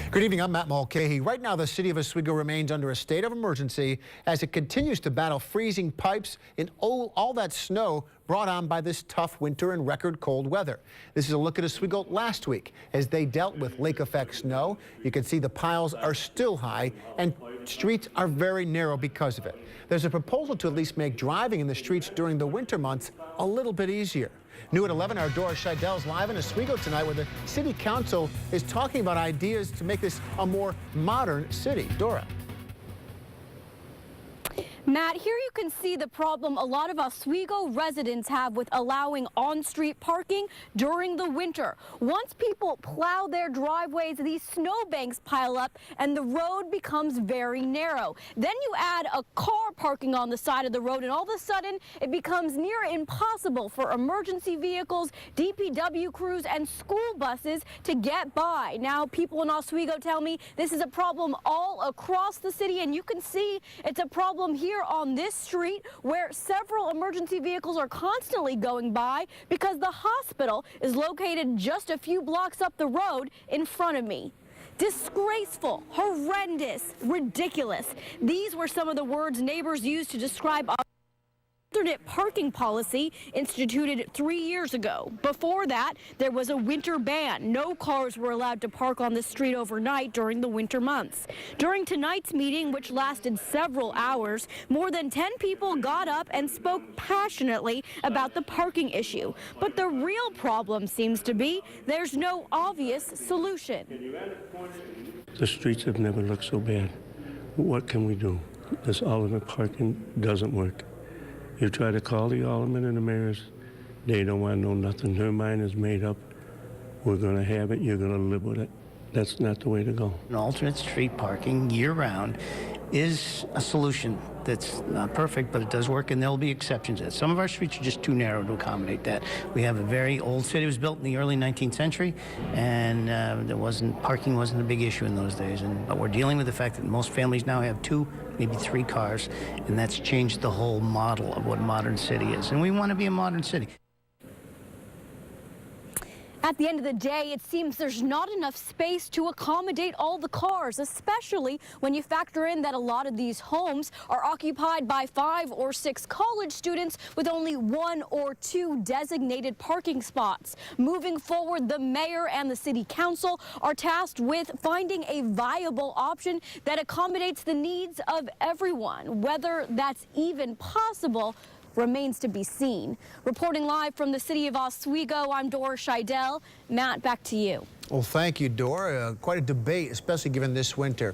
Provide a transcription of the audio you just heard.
Good evening, I'm Matt Mulcahy. Right now, the city of Oswego remains under a state of emergency as it continues to battle freezing pipes and all that snow brought on by this tough winter and record cold weather. This is a look at Oswego last week as they dealt with lake effect snow. You can see the piles are still high and streets are very narrow because of it. There's a proposal to at least make driving in the streets during the winter months a little bit easier. New at 11, our Dora is live in Oswego tonight where the city council is talking about ideas to make this a more modern city. Dora. Matt, here you can see the problem a lot of Oswego residents have with allowing on-street parking during the winter. Once people plow their driveways, these snowbanks pile up and the road becomes very narrow. Then you add a car parking on the side of the road and all of a sudden it becomes near impossible for emergency vehicles, DPW crews and school buses to get by. Now people in Oswego tell me this is a problem all across the city, and you can see it's a problem here on this street where several emergency vehicles are constantly going by because the hospital is located just a few blocks up the road in front of me. Disgraceful, horrendous, ridiculous. These were some of the words neighbors used to describe alternate parking policy instituted 3 years ago. Before that, there was a winter ban. No cars were allowed to park on the street overnight during the winter months. During tonight's meeting, which lasted several hours, more than 10 people got up and spoke passionately about the parking issue. But the real problem seems to be there's no obvious solution. The streets have never looked so bad. What can we do? This alternate parking doesn't work. You try to call the aldermen and the mayors, they don't want to know nothing. Their mind is made up. We're going to have it, you're going to live with it. That's not the way to go. An alternate street parking year-round is a solution that's not perfect, but it does work, and there will be exceptions to it. Some of our streets are just too narrow to accommodate that. We have a very old city. It was built in the early 19th century, and parking wasn't a big issue in those days. But we're dealing with the fact that most families now have 2, maybe 3 cars, and that's changed the whole model of what modern city is. And we want to be a modern city. At the end of the day, it seems there's not enough space to accommodate all the cars, especially when you factor in that a lot of these homes are occupied by 5 or 6 college students with only 1 or 2 designated parking spots. Moving forward, the mayor and the city council are tasked with finding a viable option that accommodates the needs of everyone. Whether that's even possible remains to be seen. Reporting live from the city of Oswego, I'm Dora. Matt, back to you. Well, thank you, Dora. Quite a debate, especially given this winter.